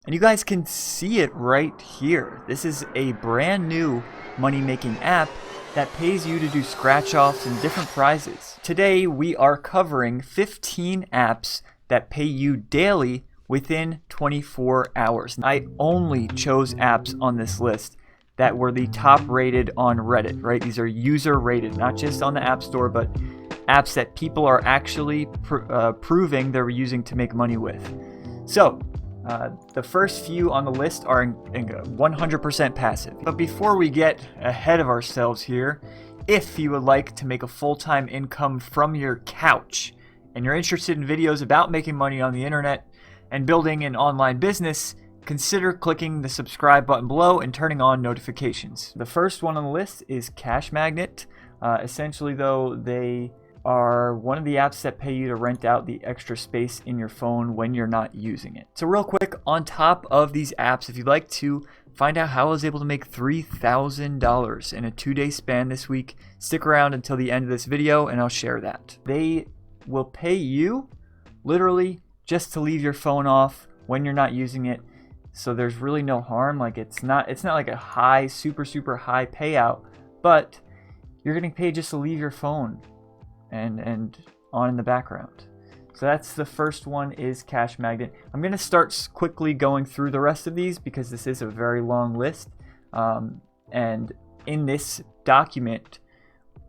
And you guys can see it right here. This is a brand new money making app that pays you to do scratch offs and different prizes. Today we are covering 15 apps that pay you daily within 24 hours. I only chose apps on this list that were the top rated on Reddit, right? These are user rated, not just on the App Store, but apps that people are actually proving they're using to make money with. So the first few on the list are 100% passive. But before we get ahead of ourselves here, if you would like to make a full-time income from your couch and you're interested in videos about making money on the internet and building an online business, consider clicking the subscribe button below and turning on notifications. The first one on the list is Cash Magnet. Essentially though, they are one of the apps that pay you to rent out the extra space in your phone when you're not using it. So real quick, on top of these apps, if you'd like to find out how I was able to make $3,000 in a 2-day span this week, stick around until the end of this video and I'll share that. They will pay you literally just to leave your phone off when you're not using it. So there's really no harm. Like it's not like a high, super high payout, but you're getting paid just to leave your phone and on in the background. So that's the first one, is Cash Magnet. I'm going to start quickly going through the rest of these because this is a very long list. And in this document,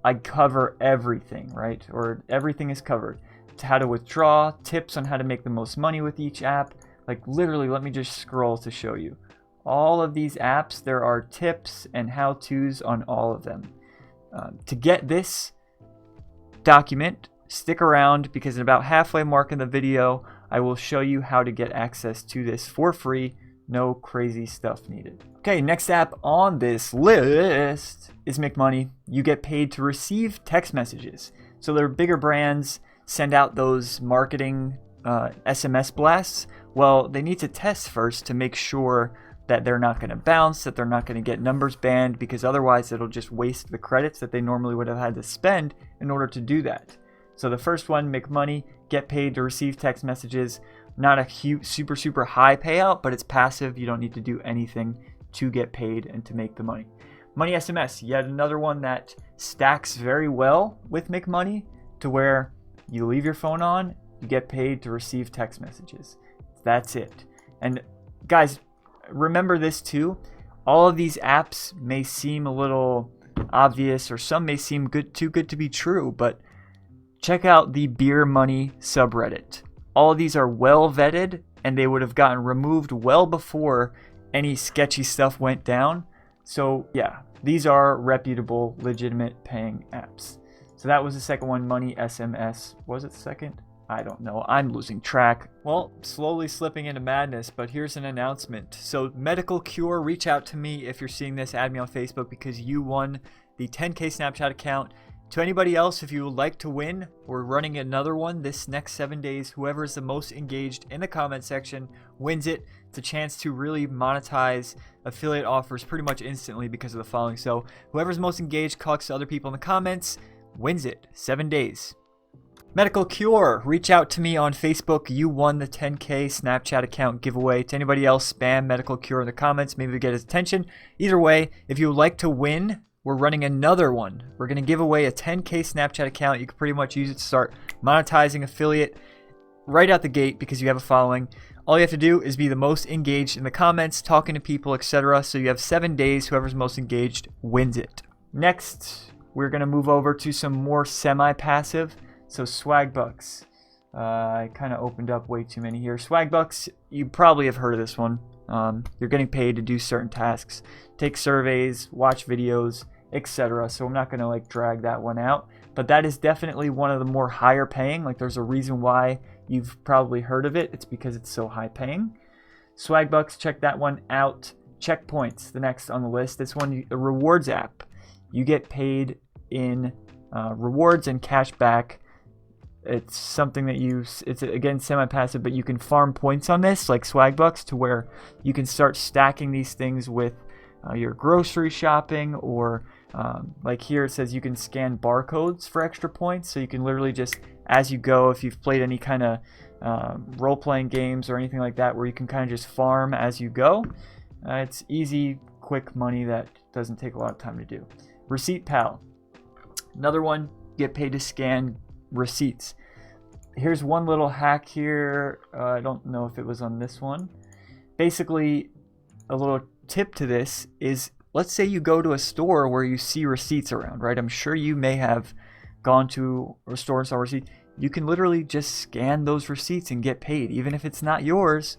I cover everything, right? Or everything is covered. How to withdraw, tips on how to make the most money with each app. Like literally, let me just scroll to show you. All of these apps, there are tips and how-tos on all of them. To get this document, stick around because in about halfway mark in the video I will show you how to get access to this for free. No crazy stuff needed. Okay, next app on this list is Make Money. You get paid to receive text messages. So their bigger brands send out those marketing SMS blasts. Well, they need to test first to make sure that they're not going to bounce, that they're not going to get numbers banned, because otherwise it'll just waste the credits that they normally would have had to spend in order to do that. So the first one, Make Money, get paid to receive text messages. Not a huge, super high payout, but it's passive. You don't need to do anything to get paid and to make the money. Money SMS, yet another one that stacks very well with Make Money, to where you leave your phone on, you get paid to receive text messages. That's it. And guys, remember this too. All of these apps may seem a little obvious, or some may seem too good to be true, but check out the Beer Money subreddit. All of these are well vetted and they would have gotten removed well before any sketchy stuff went down. So yeah, these are reputable, legitimate paying apps. So that was the second one, Money SMS. Was it the second? I don't know. I'm losing track. Well, slowly slipping into madness, but here's an announcement. So Medical Cure, reach out to me if you're seeing this. Add me on Facebook because you won the 10K Snapchat account. To anybody else, if you would like to win, we're running another one this next 7 days. Whoever is the most engaged in the comment section wins it. It's a chance to really monetize affiliate offers pretty much instantly because of the following. So whoever's most engaged, collects other people in the comments, wins it. 7 days. Medical Cure, reach out to me on Facebook. You won the 10K Snapchat account giveaway. To anybody else, spam Medical Cure in the comments. Maybe we get his attention. Either way, if you would like to win, we're running another one. We're going to give away a 10K Snapchat account. You can pretty much use it to start monetizing affiliate right out the gate because you have a following. All you have to do is be the most engaged in the comments, talking to people, etc. So you have 7 days. Whoever's most engaged wins it. Next, we're going to move over to some more semi-passive. So Swagbucks. I kind of opened up way too many here. Swagbucks, you probably have heard of this one. You're getting paid to do certain tasks, take surveys, watch videos, etc. So I'm not going to like drag that one out. But that is definitely one of the more higher paying. Like there's a reason why you've probably heard of it. It's because it's so high paying. Swagbucks, check that one out. Checkpoints, the next on the list. This one, the rewards app. You get paid in rewards and cash back. It's something that it's again semi-passive, but you can farm points on this like Swagbucks to where you can start stacking these things with your grocery shopping, or like here it says you can scan barcodes for extra points. So you can literally just, as you go, if you've played any kind of role-playing games or anything like that where you can kind of just farm as you go. It's easy, quick money that doesn't take a lot of time to do. Receipt Pal. Another one, get paid to scan receipts. Here's one little hack here. I don't know if it was on this one. Basically, a little tip to this is, let's say you go to a store where you see receipts around, right? I'm sure you may have gone to a store and saw a receipt. You can literally just scan those receipts and get paid. Even if it's not yours,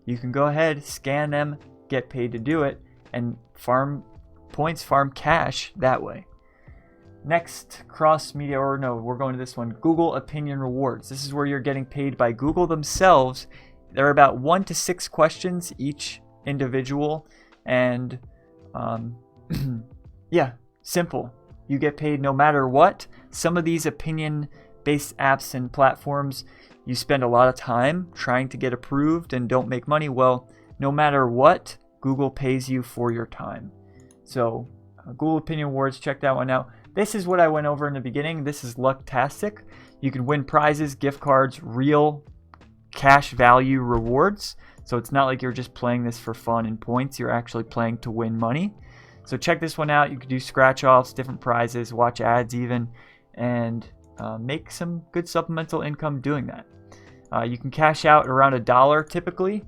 you can go ahead, scan them, get paid to do it, and farm points, farm cash that way. Next, cross media, or no, we're going to this one, Google Opinion Rewards. This is where you're getting paid by Google themselves. They're about 1 to 6 questions each individual, and yeah, simple. You get paid no matter what. Some of these opinion-based apps and platforms, you spend a lot of time trying to get approved and don't make money. Well, no matter what, Google pays you for your time. So Google Opinion Awards, check that one out. This is what I went over in the beginning. This is Lucktastic. You can win prizes, gift cards, real cash value rewards. So it's not like you're just playing this for fun and points. You're actually playing to win money. So check this one out. You can do scratch offs, different prizes, watch ads even, and make some good supplemental income doing that. You can cash out around $1 typically.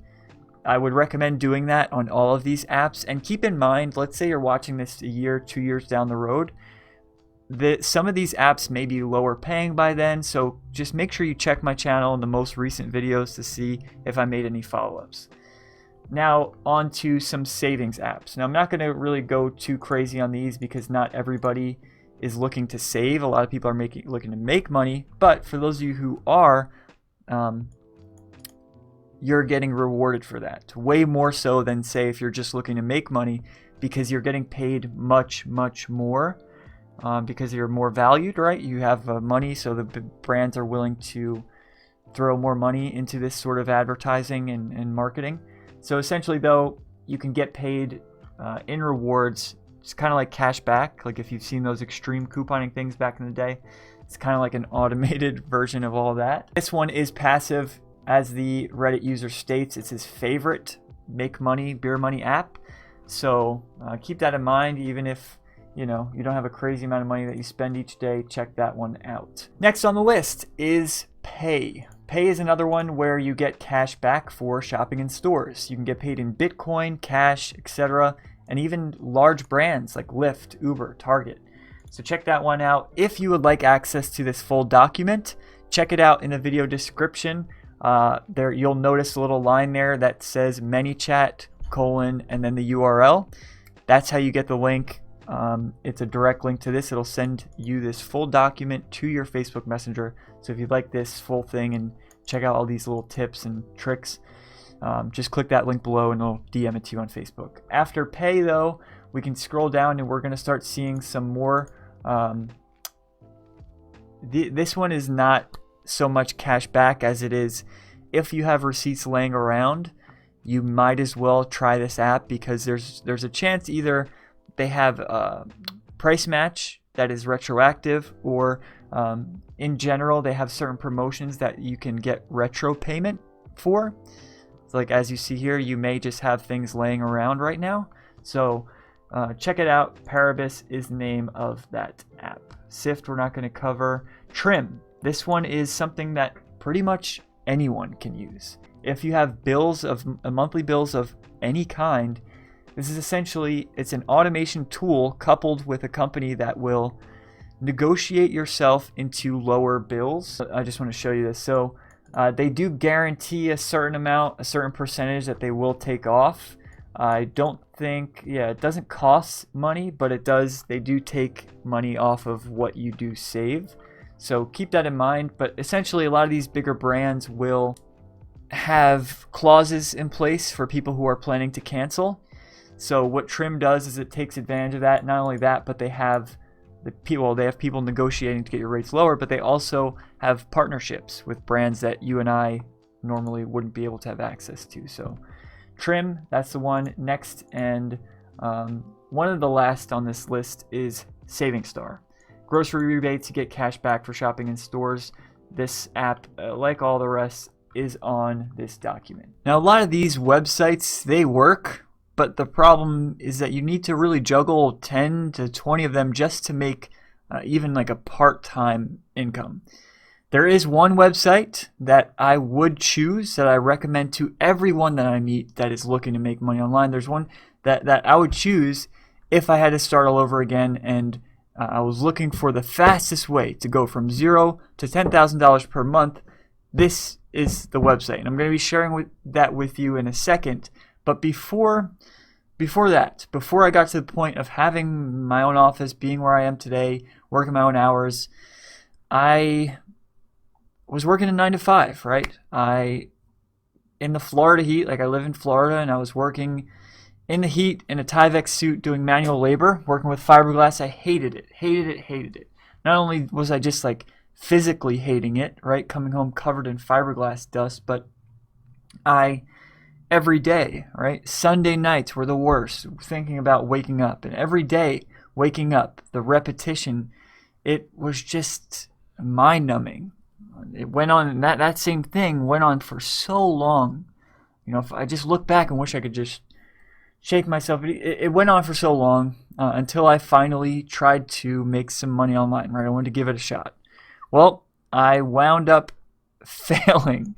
I would recommend doing that on all of these apps. And keep in mind, let's say you're watching this a year, 2 years down the road, that some of these apps may be lower paying by then. So just make sure you check my channel and the most recent videos to see if I made any follow-ups. Now on to some savings apps. Now I'm not going to really go too crazy on these because not everybody is looking to save. A lot of people are looking to make money. But for those of you who are, you're getting rewarded for that. Way more so than, say, if you're just looking to make money, because you're getting paid much, much more because you're more valued, right? You have money, so the brands are willing to throw more money into this sort of advertising and marketing. So essentially, though, you can get paid in rewards. It's kind of like cash back. Like if you've seen those extreme couponing things back in the day, it's kind of like an automated version of all that. This one is passive. As the Reddit user states, it's his favorite make money, beer money app. So keep that in mind. Even if you don't have a crazy amount of money that you spend each day, check that one out. Next on the list is Pay. Pay is another one where you get cash back for shopping in stores. You can get paid in Bitcoin, cash, etc., and even large brands like Lyft, Uber, Target. So check that one out. If you would like access to this full document, check it out in the video description. There you'll notice a little line there that says Manychat : and then the URL. That's how you get the link. It's a direct link to this. It'll send you this full document to your Facebook Messenger. So if you'd like this full thing and check out all these little tips and tricks, just click that link below and it'll DM it to you on Facebook. After Pay, though, we can scroll down and we're going to start seeing some more. This one is not so much cash back as it is if you have receipts laying around, you might as well try this app because there's a chance either they have a price match that is retroactive, or in general they have certain promotions that you can get retro payment for. So like as you see here, you may just have things laying around right now. So check it out. Paribus is the name of that app. Sift we're not going to cover. Trim. This one is something that pretty much anyone can use. If you have monthly bills of any kind, this is essentially, it's an automation tool coupled with a company that will negotiate yourself into lower bills. I just want to show you this. So they do guarantee a certain amount, a certain percentage that they will take off. I don't think, it doesn't cost money, but they do take money off of what you do save. So keep that in mind. But essentially, a lot of these bigger brands will have clauses in place for people who are planning to cancel. So what Trim does is it takes advantage of that. Not only that, but they have people negotiating to get your rates lower, but they also have partnerships with brands that you and I normally wouldn't be able to have access to. So Trim, that's the one. Next, and one of the last on this list is Saving Star. Grocery rebates, you get cash back for shopping in stores. This app, like all the rest, is on this document. Now, a lot of these websites, they work, but the problem is that you need to really juggle 10 to 20 of them just to make even like a part-time income. There is one website that I would choose that I recommend to everyone that I meet that is looking to make money online. There's one that I would choose if I had to start all over again, and I was looking for the fastest way to go from $0 to $10,000 per month. This is the website, and I'm going to be sharing that with you in a second. But before I got to the point of having my own office, being where I am today, working my own hours, I was working a 9 to 5, right? In the Florida heat, like I live in Florida, and I was working in the heat in a Tyvek suit doing manual labor, working with fiberglass. I hated it. Not only was I just like physically hating it, right? Coming home covered in fiberglass dust, but every day, right? Sunday nights were the worst, thinking about waking up. And every day waking up, the repetition, it was just mind-numbing. It went on, and that same thing went on for so long. You know, if I just look back and wish I could just shake myself. It went on for so long until I finally tried to make some money online, right? I wanted to give it a shot. Well, I wound up failing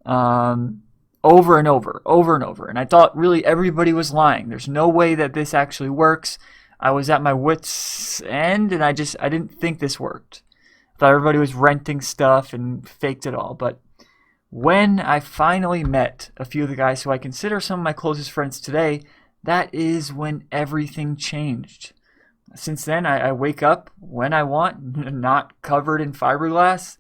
over and over. And I thought really everybody was lying. There's no way that this actually works. I was at my wit's end, and I didn't think this worked. I thought everybody was renting stuff and faked it all. But when I finally met a few of the guys who I consider some of my closest friends today, that is when everything changed. Since then, I wake up when I want, not covered in fiberglass.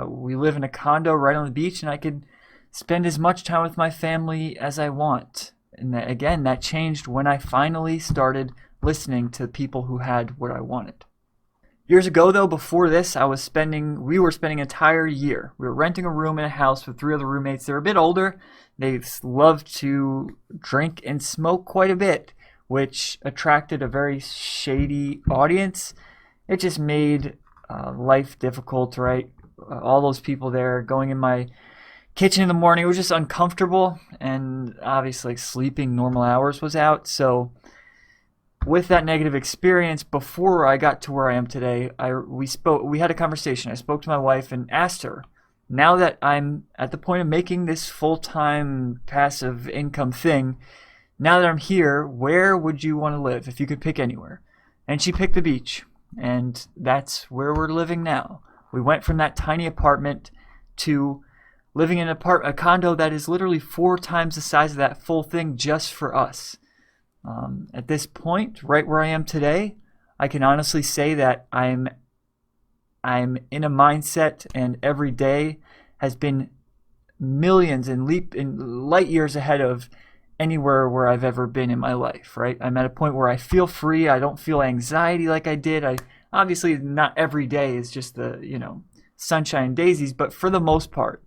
We live in a condo right on the beach, and I could spend as much time with my family as I want. And again, that changed when I finally started listening to people who had what I wanted. Years ago, though, before this, we were spending an entire year. We were renting a room in a house with 3 other roommates. They're a bit older. They love to drink and smoke quite a bit, which attracted a very shady audience. It just made life difficult, right? All those people there going in my kitchen in the morning, it was just uncomfortable, and obviously sleeping normal hours was out. So with that negative experience, before I got to where I am today, we had a conversation. I spoke to my wife and asked her, now that I'm at the point of making this full-time passive income thing, now that I'm here, where would you want to live if you could pick anywhere? And she picked the beach, and that's where we're living now. We went from that tiny apartment to living in a condo that is literally 4 times the size of that full thing just for us. At this point, right where I am today, I can honestly say that I'm in a mindset, and every day has been millions and light years ahead of anywhere where I've ever been in my life, right? I'm at a point where I feel free. I don't feel anxiety like I did. Obviously not every day is just the, sunshine and daisies, but for the most part,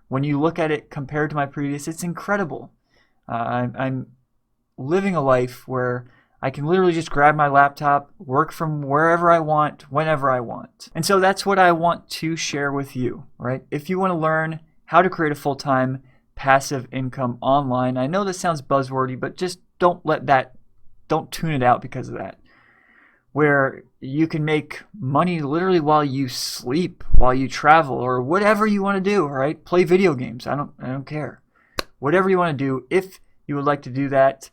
when you look at it compared to my previous, it's incredible. I'm living a life where I can literally just grab my laptop, work from wherever I want, whenever I want. And so that's what I want to share with you, right? If you want to learn how to create a full-time passive income online, I know this sounds buzzwordy, but just don't tune it out because of that. Where you can make money literally while you sleep, while you travel, or whatever you want to do, right? Play video games. I don't care. Whatever you want to do, if you would like to do that,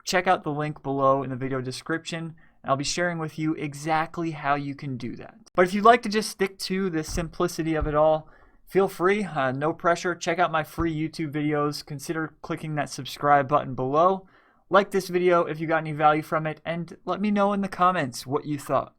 check out the link below in the video description. I'll be sharing with you exactly how you can do that. But if you'd like to just stick to the simplicity of it all, feel free, no pressure. Check out my free YouTube videos. Consider clicking that subscribe button below. Like this video if you got any value from it, and let me know in the comments what you thought.